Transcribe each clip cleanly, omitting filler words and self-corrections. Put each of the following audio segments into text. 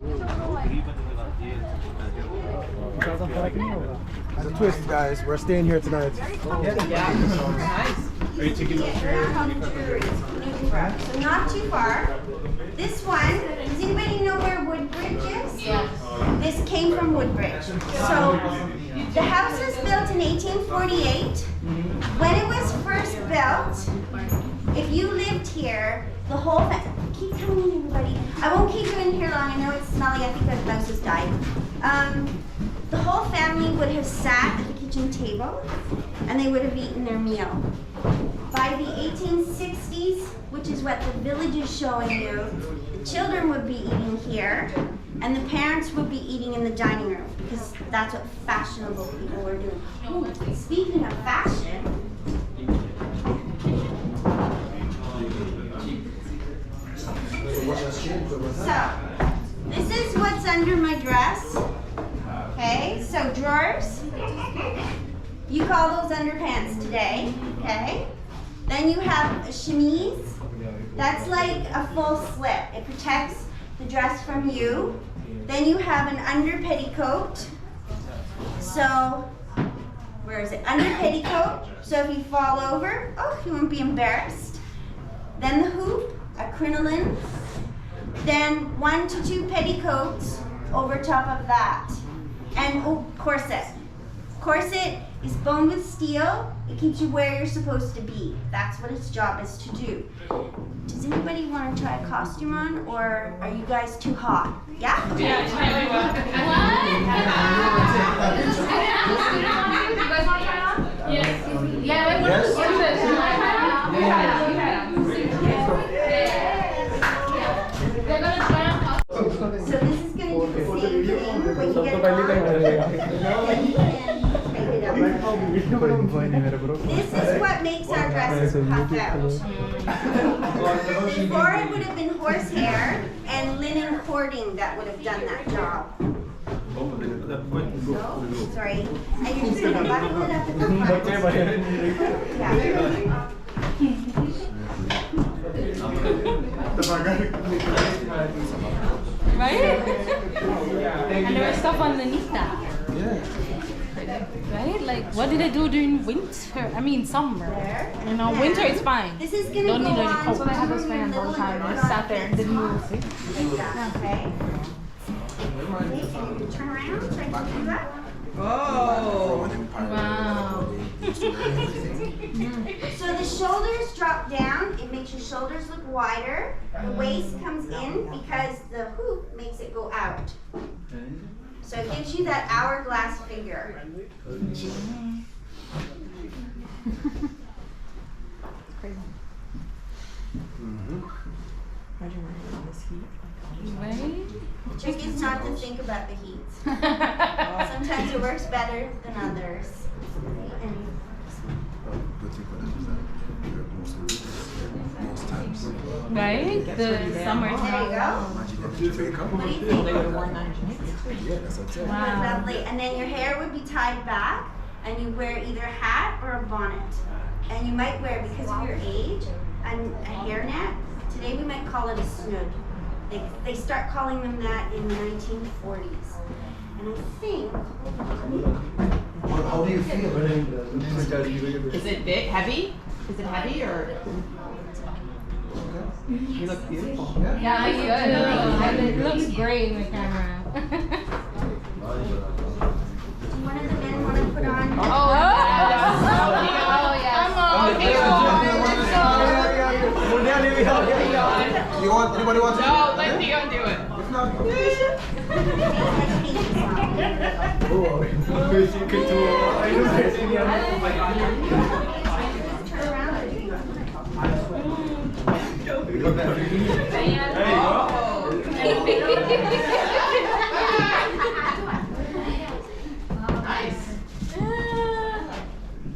It's a twist, guys. We're staying here tonight. Yeah. Nice. Are you taking those So not too far. This one, does anybody know where Woodbridge is? Yes. This came from Woodbridge. So the house was built in 1848. When it was first built, if you lived here, the whole keep coming in, everybody. I won't keep you in here long. I know it's smelly. I think the mouse has died. The whole family would have sat at the kitchen table and they would have eaten their meal. By the 1860s, which is what the village is showing you, the children would be eating here and the parents would be eating in the dining room because that's what fashionable people were doing. Ooh, speaking of fashion, so this is what's under my dress. Okay, so drawers, you call those underpants today, okay? Then you have a chemise, that's like a full slip. It protects the dress from you. Then you have an under petticoat. So, where is it? Under petticoat, so if you fall over, oh, you won't be embarrassed. Then the hoop, a crinoline. Then 1 to 2 petticoats over top of that. And oh, corset. Corset is boned with steel. It keeps you where you're supposed to be. That's what its job is to do. Does anybody want to try a costume on, or are you guys too hot? Yeah? Okay. Yeah, what? You guys want to try it on? Yes. Yeah, wait, what is this? They're going to try on costume. So this is going to do the same thing, but you get it on. This is what makes our dresses puff out. Before it would have been horsehair and linen cording that would have done that job. So, sorry. And you're just going to buckle it up at the front. Yeah. Right? And there was stuff underneath that. Yeah. Right? Like, what did they do during winter? I mean, summer. There. You know, winter is fine. This is going to Don't go need any on. coat. So they had those fans all the time. They sat there and didn't move. Like that, okay? Okay, and you can turn around so I can do that. Oh. Wow. So the shoulders drop down. It makes your shoulders look wider. The waist comes in because the hoop makes it go out. So it gives you that hourglass figure. Right? The trick is not to think about the heat. Sometimes it works better than others. And Most times. Right? The summer. there you go. What do you think? Yeah, that's what I'm saying. Wow. Lovely. And then your hair would be tied back, and you wear either a hat or a bonnet. And you might wear, because of your age, a hairnet. Today we might call it a snood. They start calling them that in the 1940s. And I think, How do you feel? Is it big, heavy? Is it heavy or? You look beautiful. Yeah, I do. It looks great in the camera. do one of the men want to put on? Oh, yes. You want? Anybody want to? No, let Dion do it. If not, Nice.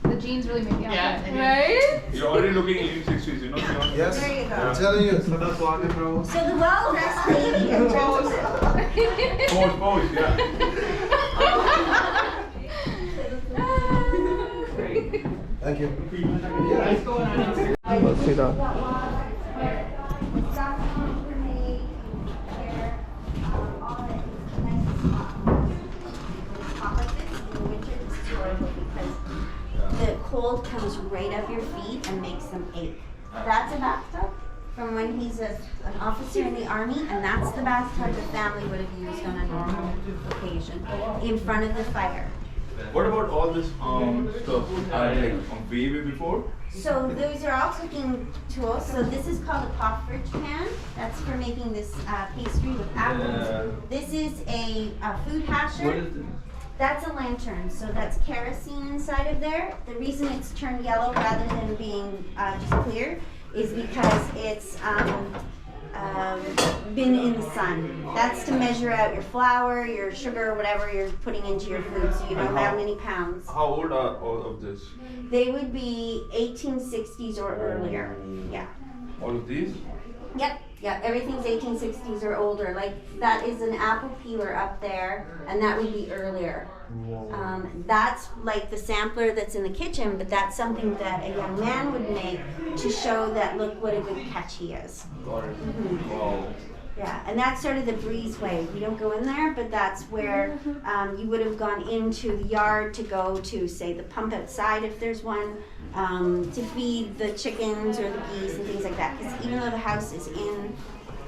The jeans really make me out. Yeah. Right? You're already looking 1860s, you know? yes. There you go. I'm telling you. So the well-dressed lady and gentleman. Pose, yeah. Thank you. Let's see that. Stockholm grenade, here, all cold comes right up your feet and makes them ache. That's a bathtub from when he's an officer in the army, and that's the bathtub the family would have used on a normal occasion in front of the fire. What about all this stuff? Like way before? So those are all cooking tools. So this is called a potfridge pan. That's for making this pastry with apples. This is a food hasher. What is this? That's a lantern. So that's kerosene inside of there. The reason it's turned yellow rather than being just clear is because it's been in the sun. That's to measure out your flour, your sugar, whatever you're putting into your food, so you know how many pounds. How old are all of this? They would be 1860s or earlier. Yeah. All of these? Yep. Yeah. Everything's 1860s or older. Like that is an apple peeler up there, and that would be earlier. That's like the sampler that's in the kitchen, but that's something that a young man would make to show that look what a good catch he is. Got it. Wow. Yeah, and that's sort of the breezeway. We don't go in there, but that's where you would have gone into the yard to go to, say, the pump outside if there's one, to feed the chickens or the geese and things like that. Because even though the house is in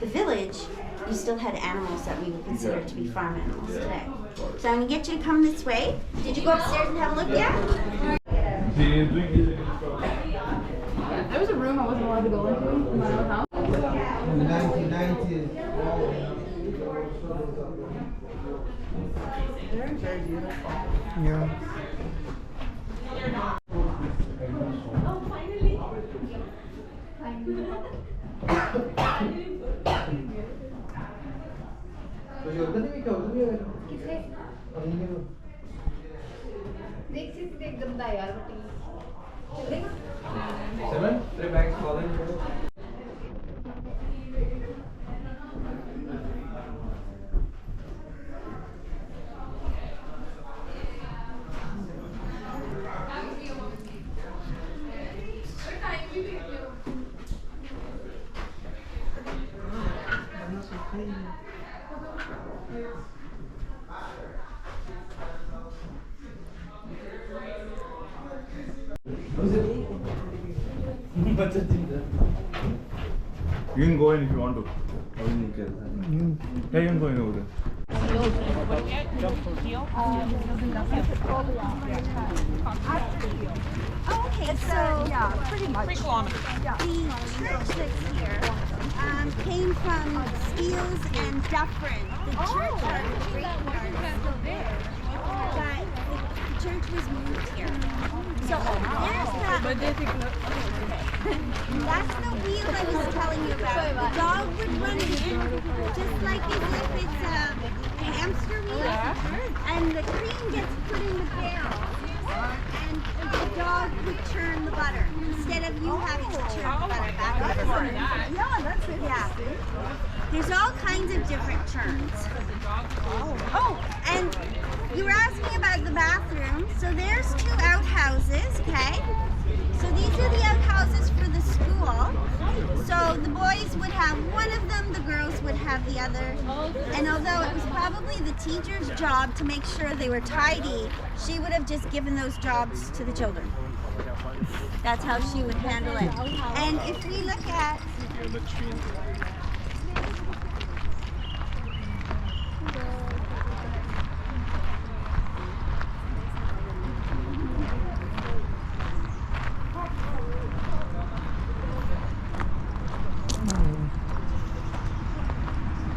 the village, you still had animals that we would consider to be farm animals today. So I'm going to get you to come this way. Did you go upstairs and have a look yet? There was a room I wasn't allowed to go into in my own house. In the 1990s. Very, very beautiful. Yeah. गंदा यार Seven? 3 bags falling. You can go in if you want to. Yeah, you can go in over there. Oh, okay, so yeah, pretty much. 3 kilometers. The church that's here came from Steeles and Dufferin. The church is still there, but the church was moved here. So there's that's the wheel I was telling you about. The dog would run in, just like as if it's a hamster wheel, and the cream gets put in the barrel, and the dog would churn the butter instead of you having to churn the butter back and forth. Yeah, that's it. Yeah. There's all kinds of different churns. Oh, and you were asking about the bathroom. So there's 2 outhouses, okay? So these are the outhouses for the school. So the boys would have one of them, the girls would have the other. And although it was probably the teacher's job to make sure they were tidy, she would have just given those jobs to the children. That's how she would handle it. And if we look at...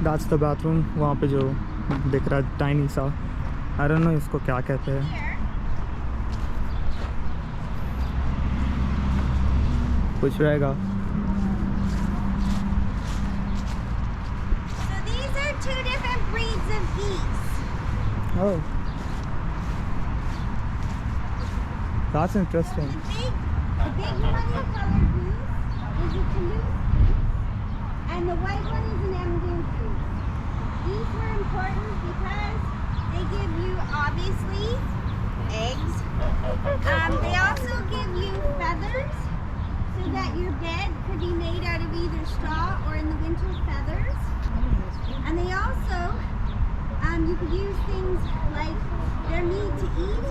That's the bathroom. वहाँ पे जो दिख रहा है tiny सा. I don't know इसको क्या कहते हैं. कुछ रहेगा. So these are 2 different breeds of geese. Oh, that's interesting. The big money-colored goose is a Toulouse goose, and the white one is an Emden goose. These were important because they give you, obviously, eggs. They also give you feathers, so that your bed could be made out of either straw or, in the winter, feathers. And they also, you could use things like their meat to eat,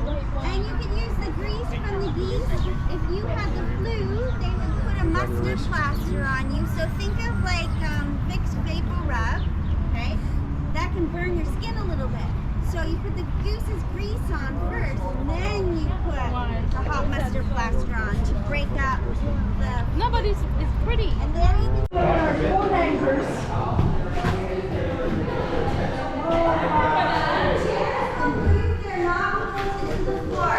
and you could use the grease from the geese, if you had the flu, they would put a mustard plaster on you. So think of like Vicks Vapor Rub, okay? That can burn your skin a little bit. So you put the goose's grease on first, and then you put the hot mustard plaster on to break up the... No, but it's pretty. And then you can... Coat hangers. They're not bolted to the floor,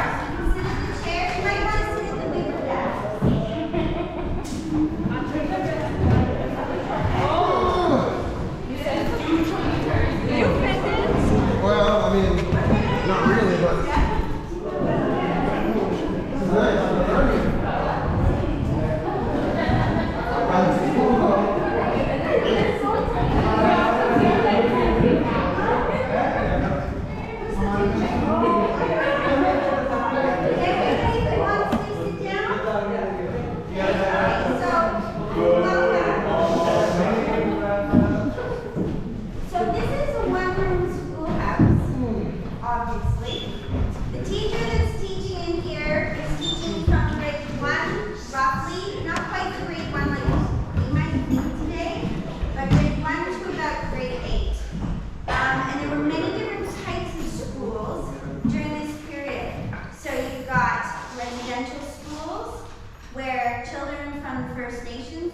so you can sit in the chair. You might want to sit in the bigger desk. Well, I mean, not really, but. So this is a one-room schoolhouse, obviously. The teacher that's teaching in here is teaching from grade 1, roughly, not quite the grade 1 like you might think today, but grade 1 to about grade 8. And there were many different types of schools during this period. So you've got residential schools where children from the First Nations.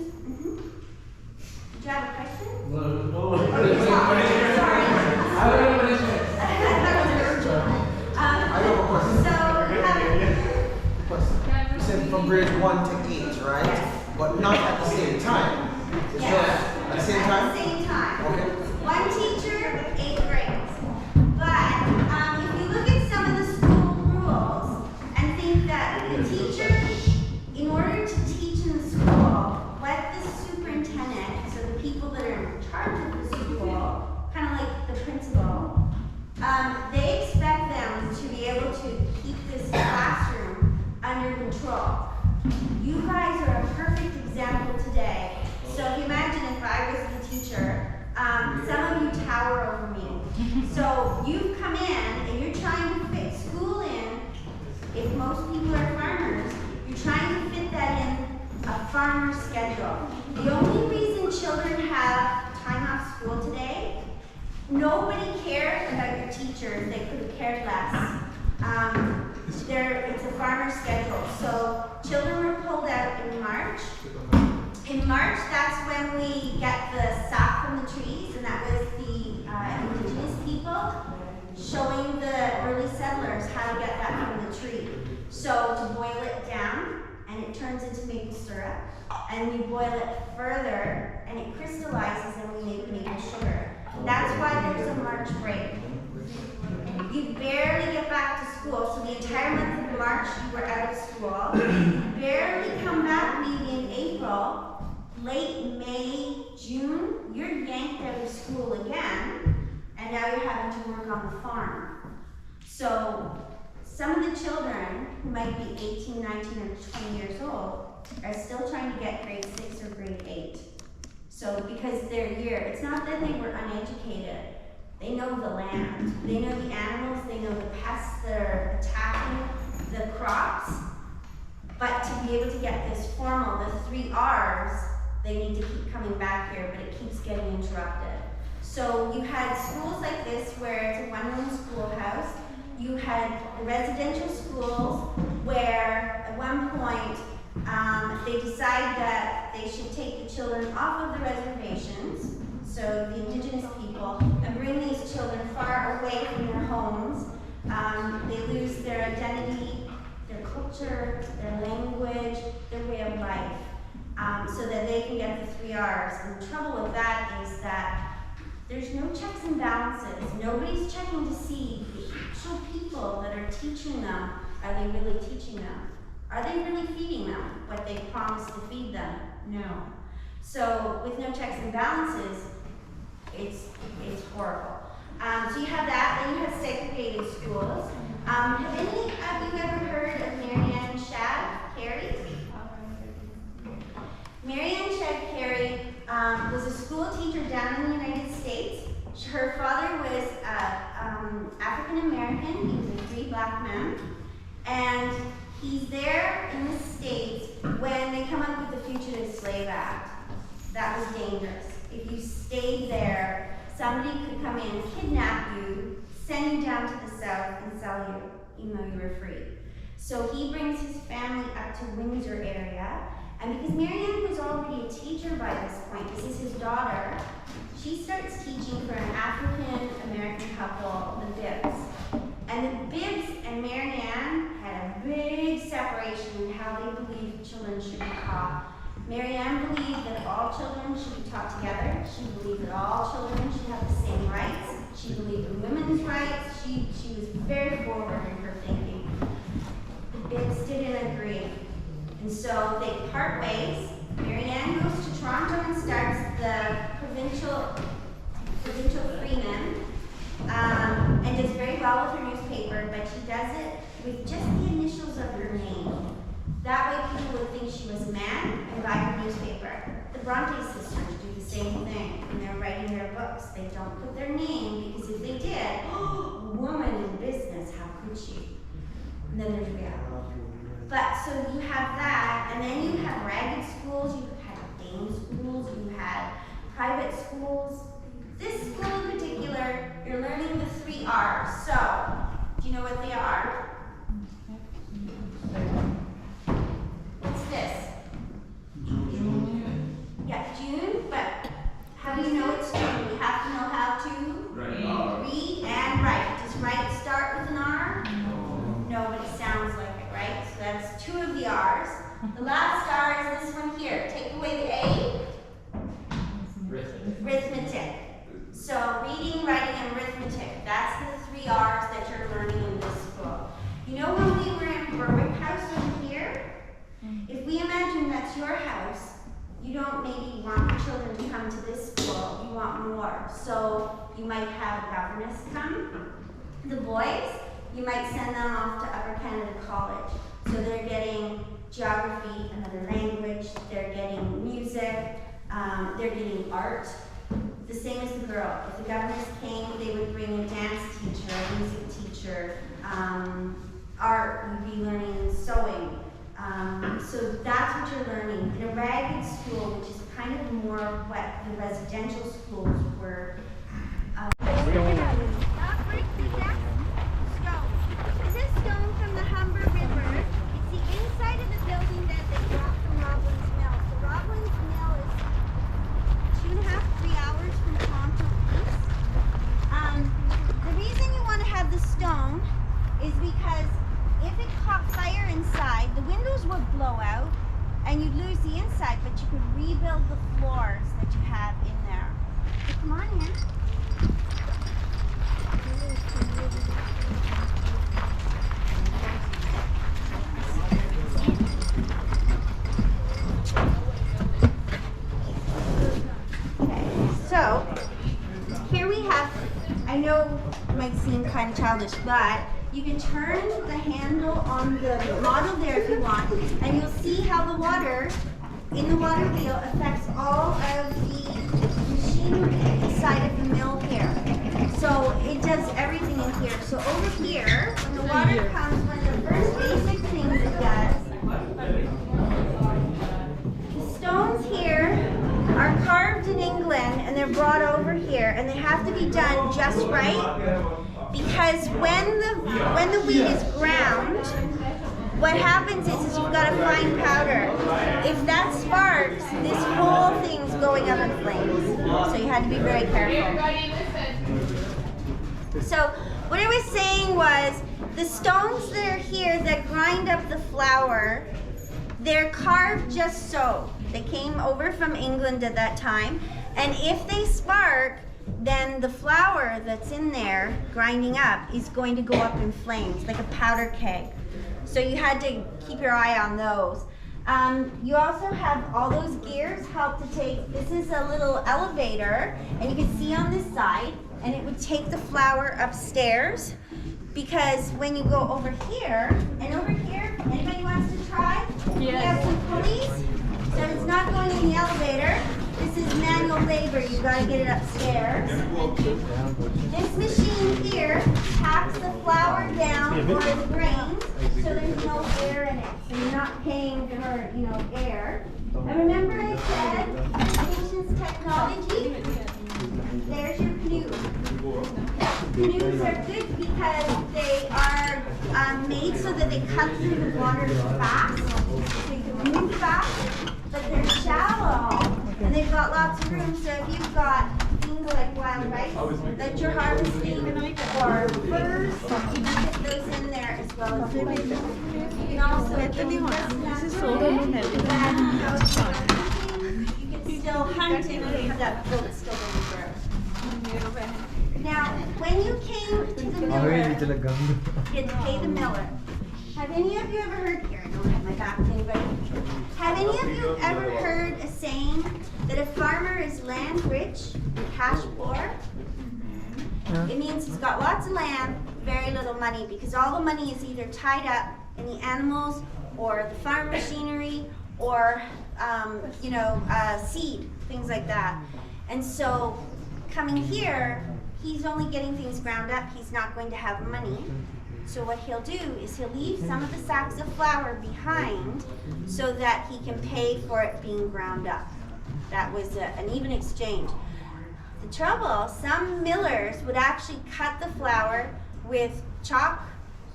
Did you have a question? You said from grade 1 to 8, right? But not at the same time. Is that at the same At time? the same time. Okay. One teacher, 8 grades. But if you look at some of the school rules and think that the teacher, in order to teach in the school, what the superintendent, so the people that are in charge of the school, kind of like the principal, they expect them to be able to keep this classroom under control. You guys are a perfect example today. So if you imagine if I was the teacher, some of you tower over me. So you've come in and you're trying to fit school in. If most people are farmers, you're trying to fit that in a farmer schedule. The only reason children have time off school today, nobody cared about your teachers. They could have cared less. It's a farmer schedule. So children were pulled out in March. In March, that's when we get the sap from the trees, and that was the indigenous people showing the early settlers how to get that from the tree. So to boil it down, and it turns into maple syrup, and we boil it further, and it crystallizes, and we make maple sugar. That's why there's a March break. You barely get back to school, so the entire month of March you were out of school. You barely come back maybe in April, late May, June, you're yanked out of school again, and now you're having to work on the farm. So some of the children who might be 18, 19, or 20 years old are still trying to get grade 6 or grade 8. So because they're here, it's not that they were uneducated. They know the land, they know the animals, they know the pests that are attacking the crops. But to be able to get this formal, the 3 R's, they need to keep coming back here, but it keeps getting interrupted. So you had schools like this where it's a one-room schoolhouse. You had the residential schools where at one point they decide that they should take the children off of the reservations, so the indigenous people, and bring these children far away from their homes. They lose their identity, their culture, their language, their way of life, so that they can get the 3 R's. And the trouble with that is that there's no checks and balances. Nobody's checking to see the actual people that are teaching them, are they really teaching them? Are they really feeding them what they promised to feed them? No. So with no checks and balances, it's horrible. So you have that, then you have segregated schools. Have any of you ever heard of Marianne Shad Carey? Marianne Shad Carey was a school teacher down in the United States. Her father was African American. He was a free black man. And he's there in the States when they come up with the Fugitive Slave Act. That was dangerous. If you stayed there, somebody could come in, kidnap you, send you down to the south and sell you, even though you were free. So he brings his family up to Windsor area, and because Marianne was already a teacher by this point, this is his daughter, she starts teaching for an African-American couple, the Bibbs. And the Bibbs and Marianne had a big separation in how they believed children should be taught. Marianne believed that all children should be taught together. She believed that all children should have the same rights. She believed in women's rights. She was very forward in her thinking. The Bibbs didn't agree. And so they part ways. Marianne goes to Toronto and starts the provincial Freeman, and does very well with her newspaper, but she does it with just the initials of her name. That way people would think she was a man and buy her newspaper. The Bronte sisters do the same thing when they're writing their books. They don't put their name, because if they did, woman in business, how could she? And then there's reality. But so you have that, and then you have ragged schools, you had dame schools, you had private schools. This school in particular, you're learning the 3 R's. So, do you know what they are? What's this? June. Yeah, June, but how do you know it's June? You have to know how to read and write. Does write start with an R? No, but it sounds like it, right? So that's 2 of the R's. The last R is this one here. Take away the A. Arithmetic. So reading, writing, and arithmetic. That's the 3 R's that you're learning in this school. You know when we were in Berwick House over here? If we imagine that's your house, you don't maybe want the children to come to this school. You want more. So you might have a governess come. The boys, you might send them off to Upper Canada College. So they're getting geography, another language, they're getting music, they're getting art. The same as the girl. If the governess came, they would bring a dance teacher, a music teacher, art, you'd be learning sewing. So that's what you're learning. In a ragged school, which is kind of more what the residential schools were. Not break the deck. Stone. This is stone from the Humber River. It's the inside of the building that they brought from Roblin's Mill. So Roblin's Mill is 2.5–3 hours from Toronto East. The reason you want to have the stone is because if it caught fire inside, the windows would blow out and you'd lose the inside, but you could rebuild the floors that you have in there. So come on in. So, here we have, I know it might seem kind of childish, but you can turn the handle on the model there if you want, and you'll see how the water in the water wheel affects all of the machinery inside of the mill here. So it does everything in here. So over here, when the water comes, one of the first basic things it does, the stones here are carved in England and they're brought over here, and they have to be done just right, because when the wheat is ground, what happens is you've got a fine powder. If that sparks, this whole thing's going up in flames. So you had to be very careful. So what I was saying was, the stones that are here that grind up the flour, they're carved just so. They came over from England at that time, and if they spark, then the flour that's in there grinding up is going to go up in flames, like a powder keg. So you had to keep your eye on those. You also have all those gears help to take, this is a little elevator, and you can see on this side, and it would take the flour upstairs, because when you go over here, and over here, anybody wants to try? Yes. We have some pulleys, so it's not going in the elevator. This is manual labor, you've got to get it upstairs. This machine here packs the flour down or the grains, so there's no air in it. So you're not paying for, you know, air. And remember I said patience technology? There's your canoe. Canoes are good because they are made so that they cut through the water fast, so you can move fast, but they're shallow, and they've got lots of room, so if you've got things like wild rice that you're harvesting, or furs, you can put those in there as well as living. You can also this is so you can still hunt and that boat's still going to grow. Now, when you came to the miller, you had to pay the miller. Have any of you ever heard, here I don't have my back to anybody. Have any of you ever heard a saying that a farmer is land rich and cash poor? It means he's got lots of land, very little money, because all the money is either tied up in the animals or the farm machinery or, seed, things like that. And so coming here, he's only getting things ground up. He's not going to have money. So what he'll do is he'll leave some of the sacks of flour behind so that he can pay for it being ground up. That was an even exchange. The trouble, some millers would actually cut the flour with chalk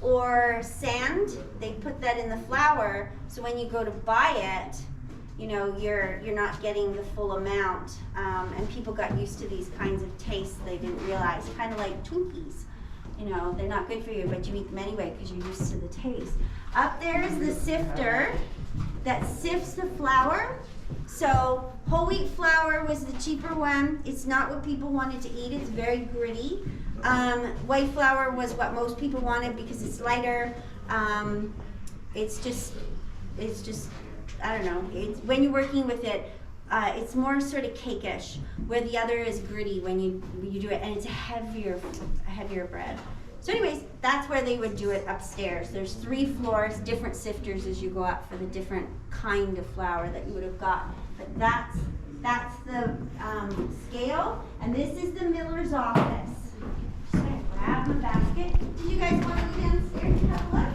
or sand. They put that in the flour, so when you go to buy it, you know, you're not getting the full amount. And people got used to these kinds of tastes they didn't realize, kind of like Twinkies. You know, they're not good for you, but you eat them anyway because you're used to the taste. Up there is the sifter that sifts the flour. So whole wheat flour was the cheaper one. It's not what people wanted to eat. It's very gritty. White flour was what most people wanted because it's lighter. It's just, I don't know. It's, when you're working with it, it's more sort of cakeish, where the other is gritty when you do it, and it's a heavier bread. So anyways, that's where they would do it upstairs. There's 3 floors, different sifters as you go up for the different kind of flour that you would have got. But that's the scale, and this is the miller's office. Just gonna grab my basket. Did you guys want to go downstairs and have a look?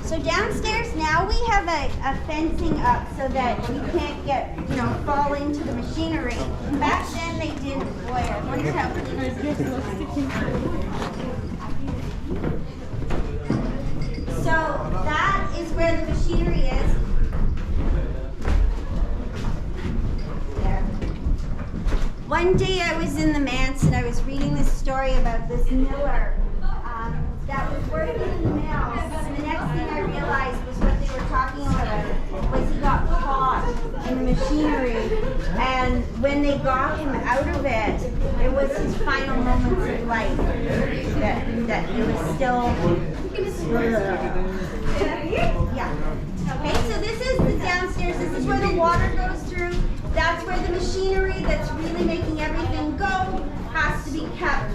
So downstairs now we have a fencing up so that you can't get, fall into the machinery. Back then they didn't. Boy, I wonder how So that is where the machinery is. There. One day I was in the manse and I was reading this story about this miller that was working in the mill, and the next thing I realized was what they were talking about was he got caught in the machinery, and when they got him out of it, it was his final moments of life, that he was still, yeah. Okay, so this is the downstairs, this is where the water goes through, that's where the machinery that's really making everything go has to be kept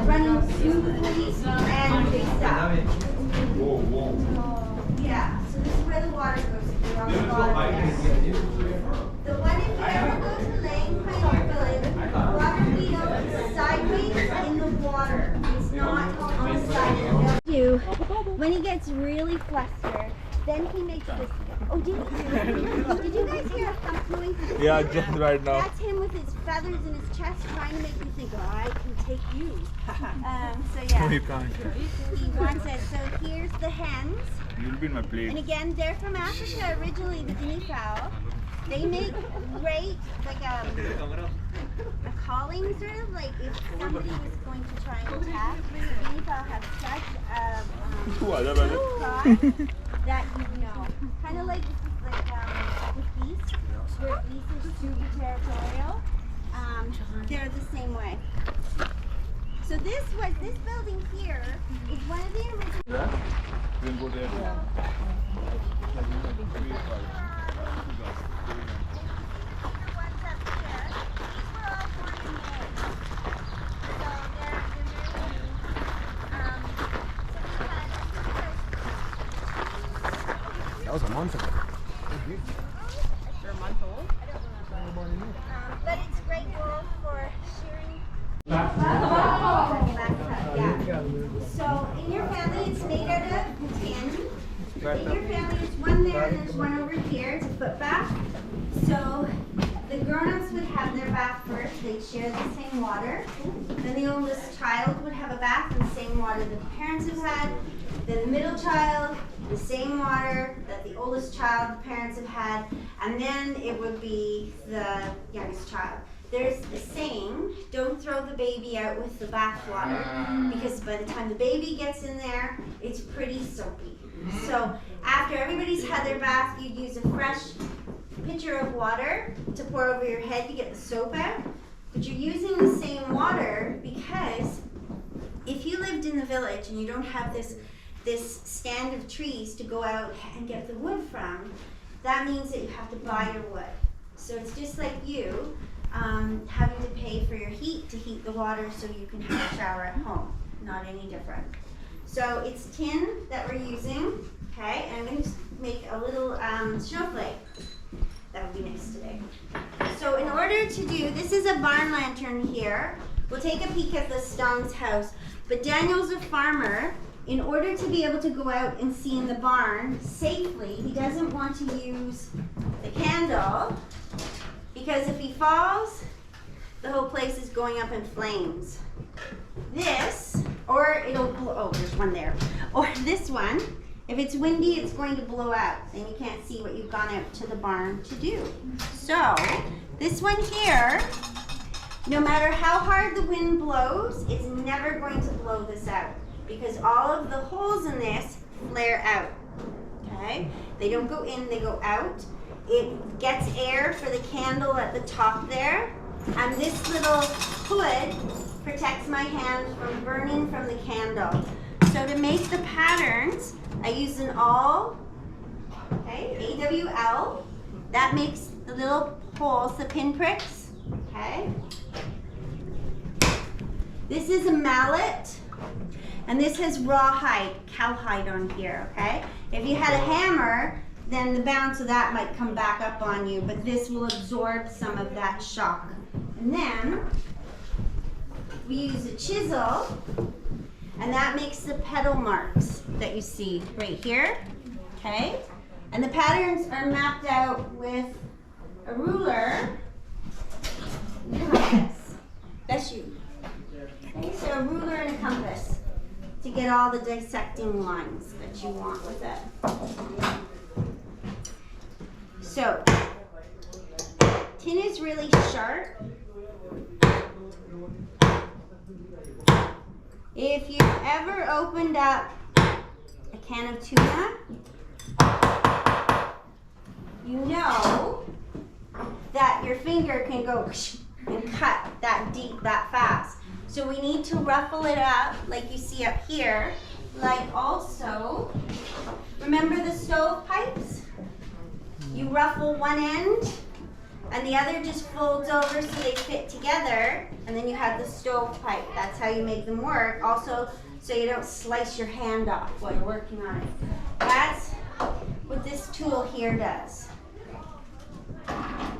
running smoothly and fixed up. Yeah, so this is where the water goes through on the bottom there. The one if you ever go to Lane Village, the water wheel is sideways in the water. It's not on the side of the mill. When he gets really flustered, then he makes this. Oh, did you guys hear a thump noise? Yeah, just right now. That's him with his feathers in his chest trying to make you think, oh, I can take you. So yeah. No, you can't. He wants it. So here's the hens. You'll be in my plate. And again, they're from Africa originally, the guinea fowl. They make great, like a calling sort of, like if somebody was going to try and attack, the guinea fowl have such a that you know. Kind of like with geese, where geese is super territorial. They're the same way. So this building here is one of the original. Yeah? We'll go there. That was a month ago. a month old. But it's great wool for shearing. Yeah. So in your family, it's made out of tin. In your family, there's one there and there's one over here. It's a foot bath. So the grown-ups would have their bath first. They'd share the same water. Then the oldest child would have a bath in the same water that the parents have had. Then the middle child, the same water that the oldest child, the parents have had. And then it would be the youngest child. There's a saying, don't throw the baby out with the bath water, because by the time the baby gets in there, it's pretty soapy. So after everybody's had their bath, you'd use a fresh pitcher of water to pour over your head to get the soap out. But you're using the same water because if you lived in the village and you don't have this stand of trees to go out and get the wood from, that means that you have to buy your wood. So it's just like you having to pay for your heat to heat the water so you can have a shower at home. Not any different. So it's tin that we're using, okay? And I'm going to make a little snowflake. That would be nice today. So in order to do, this is a barn lantern here. We'll take a peek at the Stong's house. But Daniel's a farmer. In order to be able to go out and see in the barn safely, he doesn't want to use the candle because if he falls, the whole place is going up in flames. This, or it'll blow, oh, there's one there. Or this one, if it's windy, it's going to blow out and you can't see what you've gone out to the barn to do. So, this one here, no matter how hard the wind blows, it's never going to blow this out because all of the holes in this flare out, okay? They don't go in, they go out. It gets air for the candle at the top there, and this little hood protects my hand from burning from the candle. So to make the patterns, I use an awl, okay, AWL. That makes the little holes, the pinpricks, okay? This is a mallet, and this has rawhide, cowhide on here, okay? If you had a hammer, then the bounce of that might come back up on you, but this will absorb some of that shock. And then we use a chisel, and that makes the petal marks that you see right here, okay? And the patterns are mapped out with a ruler and a compass. That's you. Okay, so a ruler and a compass to get all the dissecting lines that you want with it. So, tin is really sharp. If you've ever opened up a can of tuna, you know that your finger can go and cut that deep, that fast. So we need to ruffle it up like you see up here. Like also, remember the stove pipes? You ruffle one end and the other just folds over so they fit together, and then you have the stove pipe. That's how you make them work. Also, so you don't slice your hand off while you're working on it. That's what this tool here does. Why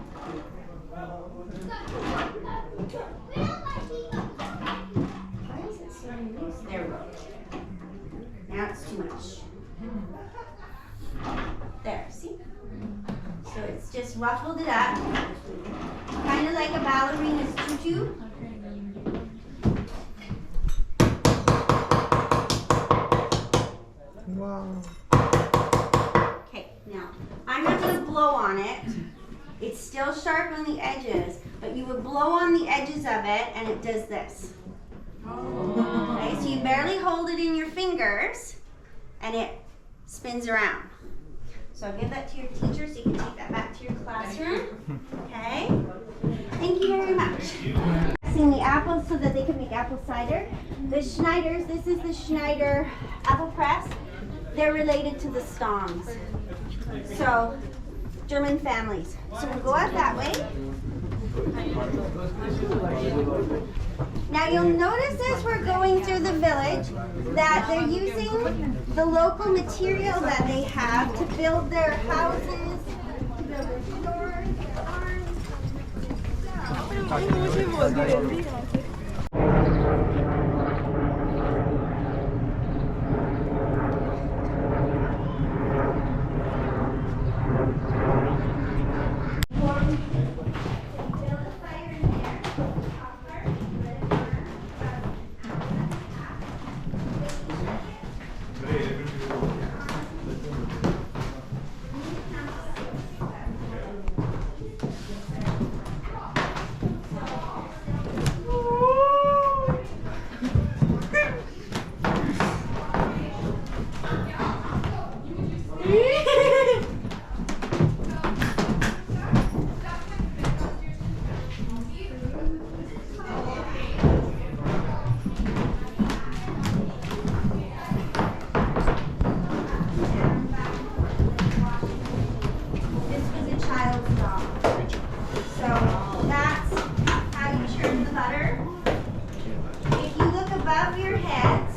is it so loose? There we go. Now it's too much. There, see? So it's just ruffled it up, kind of like a ballerina's tutu. Wow. Okay, now I'm not going to blow on it. It's still sharp on the edges, but you would blow on the edges of it and it does this. Okay, so you barely hold it in your fingers and it spins around. So I'll give that to your teacher so you can take that back to your classroom. Okay? Thank you very much. Pressing the apples so that they can make apple cider. The Schneiders, this is the Schneider apple press. They're related to the Stongs. So, German families. So we'll go out that way. Now you'll notice as we're going through the village that they're using the local material that they have to build their houses, to build their stores. This was a child's doll. So that's how you churn the butter. If you look above your heads,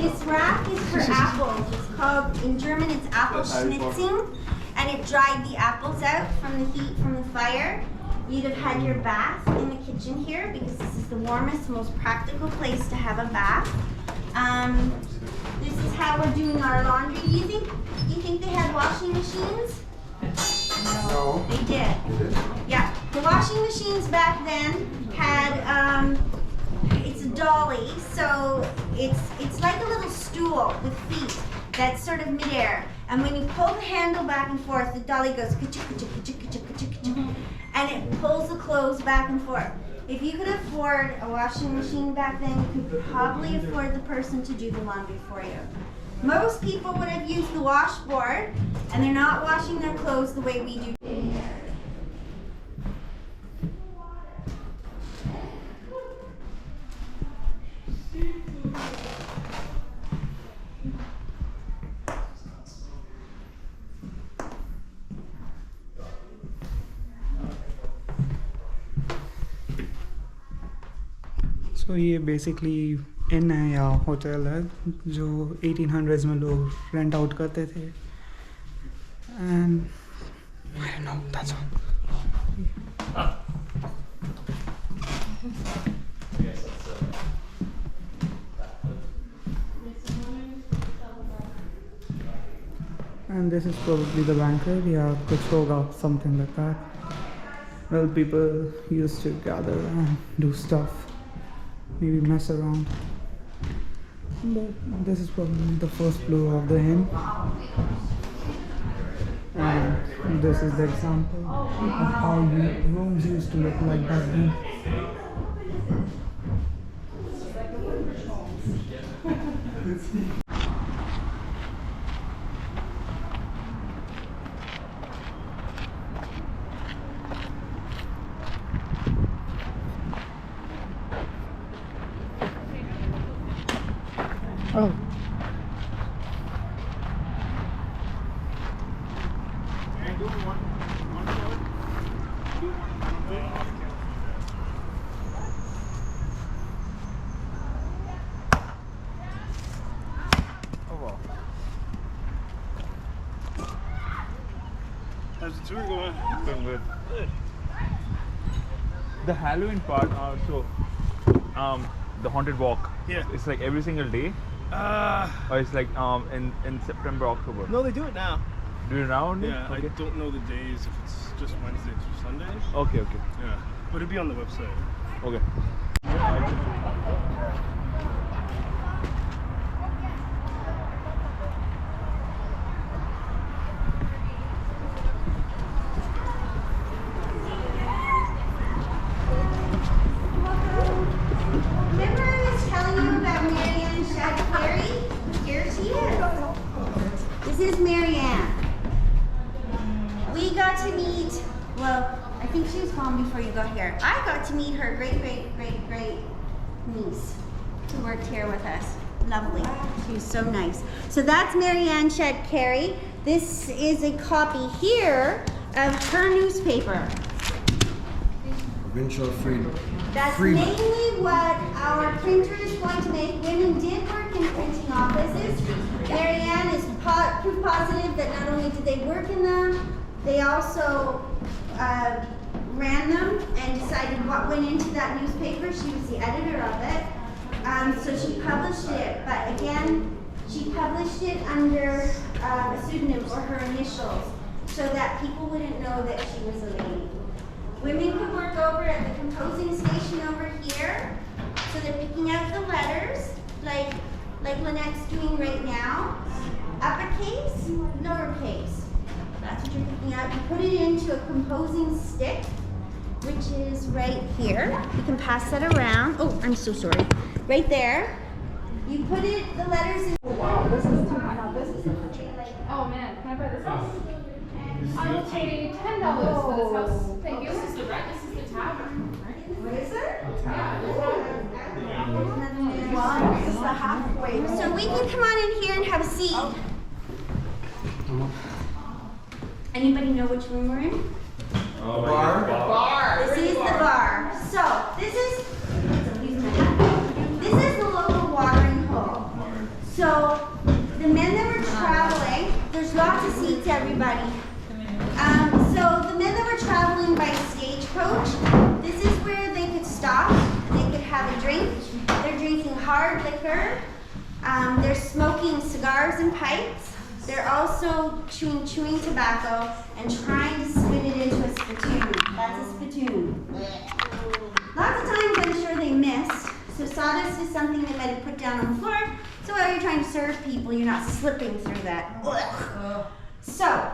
this rack is for apples. It's called, in German, it's Apfelschnitzing. And it dried the apples out from the heat from the fire. You'd have had your bath in the kitchen here because this is the warmest, most practical place to have a bath. This is how we're doing our laundry. Do you think they had washing machines? No. They did. Yeah. The washing machines back then had it's a dolly, so it's like a little stool with feet that's sort of midair. And when you pull the handle back and forth, the dolly goes ka-chuk, ka-chuk, ka-chuk, ka-chuk, ka-chuk, ka-chuk, and it pulls the clothes back and forth. If you could afford a washing machine back then, you could probably afford the person to do the laundry for you. Most people would have used the washboard, and they're not washing their clothes the way we do. So ये basically इन है या hotel है जो 1800s में लोग rent out करते थे and I don't know that's all and this is probably the banquet, yeah, kuch hoga, something like that. Well, people used to gather and do stuff, maybe mess around. But this is probably the first floor of the inn. And this is the example of how rooms used to look like back then. Oh. How's the tour going? Going good. Good. The Halloween part, the haunted walk. Yeah. It's like every single day, or it's like in September, October. No, they do it now. Do it now only? Yeah, Okay. I don't know the days if it's just Wednesday through Sunday. Okay. Okay. Yeah, but it'll be on the website. Okay. Remember I was telling you about Marianne Shad-Carey? Here she is. This is Marianne. We got to meet, well, I think she was gone before you got here. I got to meet her great niece who worked here with us. Lovely. She was so nice. So that's Marianne Shad-Carey. This is a copy here of her newspaper. Provincial freedom. That's Freedom. mainly what our printer is going to make. Women did work in printing offices. Marianne is proof positive that not only did they work in them, they also ran them and decided what went into that newspaper. She was the editor of it. So she published it, but again, she published it under a pseudonym or her initials so that people wouldn't know that she was a lady. Women could work over at the composing station over here. So they're picking out the letters, like Lynette's doing right now. Uppercase, lowercase. That's what you're picking out. You put it into a composing stick, which is right here. You can pass that around. Oh, I'm so sorry. Right there. You put it, the letters in. Wow, this is too much. Now this is oh man, can I buy this house? I will pay $10 for this house. Thank you. This is the tavern, right? What is it? Wow, this is the halfway. So we can come on in here and have a seat. Anybody know which room we're in? Bar. This is the bar. So this is the local watering hole. So the men that were traveling, there's lots of seats, everybody. So the men that were traveling by stagecoach, this is where they could stop. They could have a drink. They're drinking hard liquor. They're smoking cigars and pipes. They're also chewing tobacco and trying to spit it into a spittoon. That's a spittoon. Lots of times I'm sure they missed. So sawdust is something they might have put down on the floor. So while you're trying to serve people, you're not slipping through that. So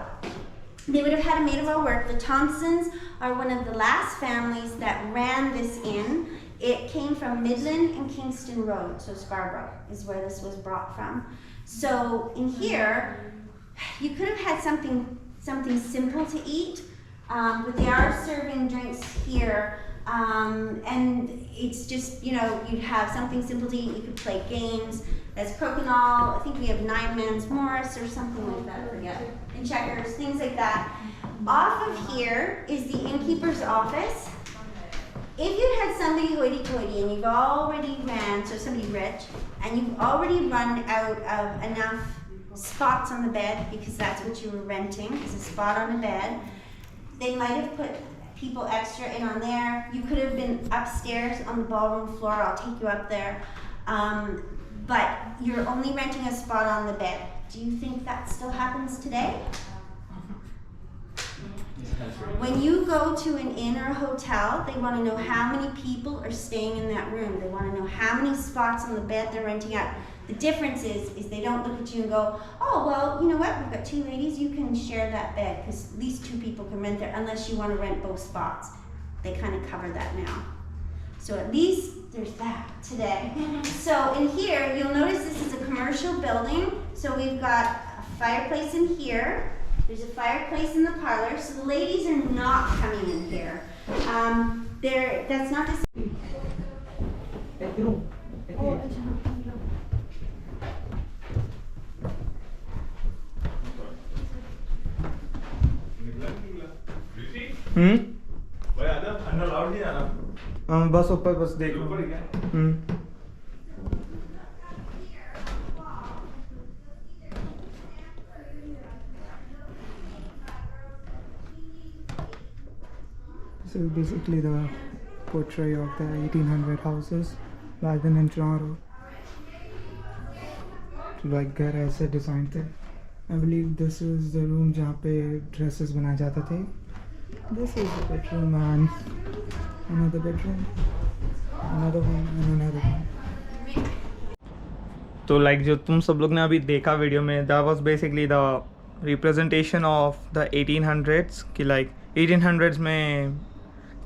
they would have had a maid of all work. The Thompsons are one of the last families that ran this inn. It came from Midland and Kingston Road, so Scarborough is where this was brought from. So in here, you could have had something simple to eat, but they are serving drinks here. And it's just, you know, you'd have something simple to eat. You could play games. That's crokinole. I think we have 9 Men's Morris or something like that. I forget. And checkers, things like that. Off of here is the innkeeper's office. If you had somebody hoity-toity and you've already ran, so somebody rich, and you've already run out of enough spots on the bed, because that's what you were renting, is a spot on the bed, they might have put people extra in on there. You could have been upstairs on the ballroom floor. I'll take you up there. But you're only renting a spot on the bed. Do you think that still happens today? When you go to an inn or a hotel, they want to know how many people are staying in that room. They want to know how many spots on the bed they're renting out. The difference is they don't look at you and go, oh, well, you know what, we've got 2 ladies, you can share that bed, because at least 2 people can rent there, unless you want to rent both spots. They kind of cover that now. So at least there's that today. So in here, you'll notice this is a commercial building. So we've got a fireplace in here. There's a fireplace in the parlor. So the ladies are not coming in here. That's not to say. अंदर loud नहीं आना बस ऊपर बस देखो ऊपर ही क्या This is basically the portrait of the 1800 houses back then in Toronto. Like घर ऐसे डिजाइन थे. I believe this is the room जहाँ पे dresses बनाए जाते थे. This is the bedroom and another bedroom, another one and another one. तो like जो तुम सब लोग ने अभी देखा वीडियो में, that was basically the representation of the 1800s कि like 1800s में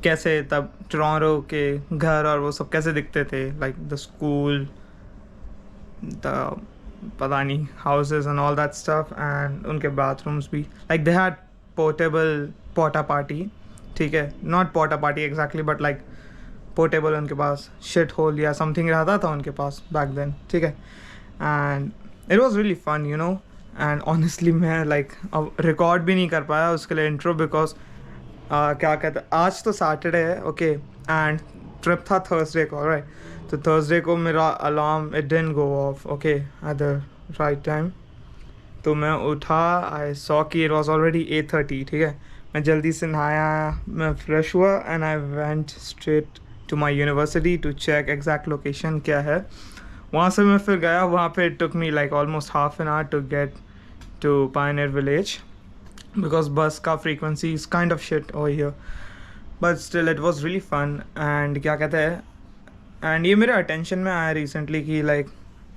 कैसे तब टोरंटो के घर और वो सब कैसे दिखते थे, like the school, the पता नहीं houses and all that stuff, and उनके bathrooms भी like they had portable porta potty, ठीक है, not porta potty exactly but like portable उनके पास शिट होल या समथिंग रहता था उनके पास बैक देन, ठीक है. And it was really fun, you know. And honestly मैं लाइक अब रिकॉर्ड भी नहीं कर पाया उसके लिए इंट्रो, बिकॉज क्या कहते हैं, आज तो सैटरडे है, ओके, एंड ट्रिप था थर्सडे को, राइट. तो थर्सडे को मेरा alarm it didn't go of, okay, at the right time. तो मैं उठा, आई सॉ कि इट वाज ऑलरेडी 8:30, ठीक है. मैं जल्दी से नहाया, मैं फ्रेश हुआ and I went straight to my university to check exact location क्या है. वहाँ से मैं फिर गया, वहाँ पे it took me like almost half an hour to get to pioneer village because bus का frequency is kind of shit over here, but still it was really fun. And क्या कहते हैं, एंड ये मेरे अटेंशन में आया recently कि like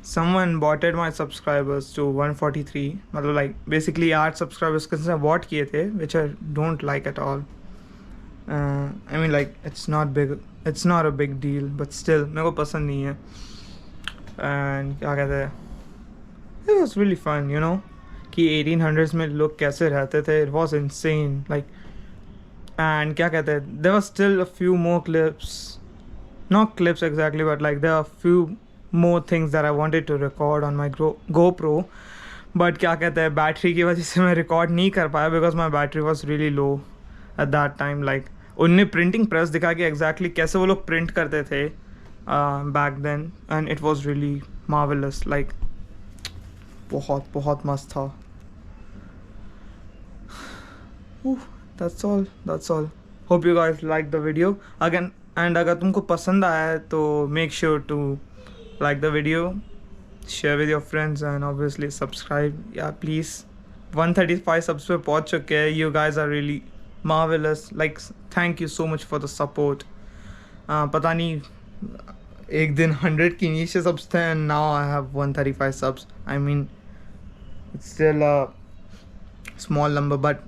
someone botted my subscribers to 143, मतलब like basically 8 subscribers किसने bot किए थे, which I don't like at all. I mean like it's not a big deal, but still मेरे को पसंद नहीं है. And क्या कहते हैं, it was really fun, you know, कि 1800s में लोग कैसे रहते थे. It was insane, like, and क्या कहते हैं, there were still a few more clips, not clips exactly, but like there are few more things that I wanted to record on my GoPro, but क्या कहते हैं, battery की वजह से मैं रिकॉर्ड नहीं कर पाया because my battery was really low at that time. Like उनने प्रिंटिंग प्रेस दिखा के एग्जैक्टली कैसे वो लोग प्रिंट करते थे back then, and it was really marvellous. Like बहुत मस्त था. That's all. Hope you guys like the video again, and अगर तुमको पसंद आया है तो make sure to like the video, share with your friends, and obviously subscribe. Yeah, please. 135 subs पे पहुंच चुके हैं. You guys are really marvelous. Like, thank you so much for the support. पता नहीं एक दिन 100 के नीचे subs थे and now I have 135 subs. I mean, it's still a small number, but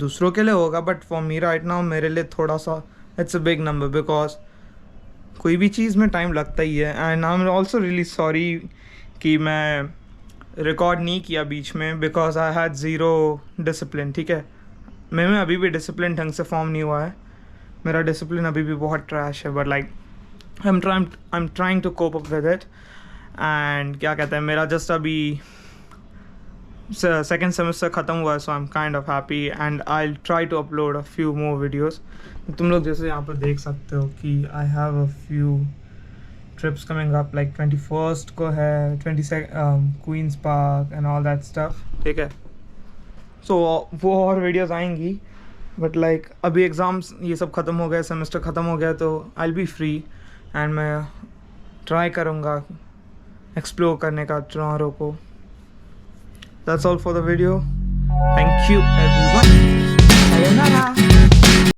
दूसरों के लिए होगा, but for me right now मेरे लिए थोड़ा सा it's a big number because कोई भी चीज़ में टाइम लगता ही है. And I am also really sorry कि मैं रिकॉर्ड नहीं किया बीच में because I had zero discipline. ठीक है, मैं अभी भी डिसिप्लिन ढंग से फॉर्म नहीं हुआ है. मेरा डिसिप्लिन अभी भी बहुत ट्रैश है, but like I am trying to cope up with it. And क्या कहते हैं, मेरा जस्ट अभी सेकेंड सेमेस्टर ख़त्म हुआ है, so I am kind of happy and I try to upload a few more videos. तुम लोग जैसे यहाँ पर देख सकते हो कि I have a few trips coming up, like 21st को है, 22nd queens park and all that stuff. ठीक है, सो वो और वीडियोस आएंगी, बट लाइक अभी एग्ज़ाम्स ये सब ख़त्म हो गए, सेमेस्टर ख़त्म हो गया, तो I will be free and मैं ट्राई करूँगा एक्सप्लोर करने का टोरंटो को. That's all for the video. Thank you everyone. Sayonara.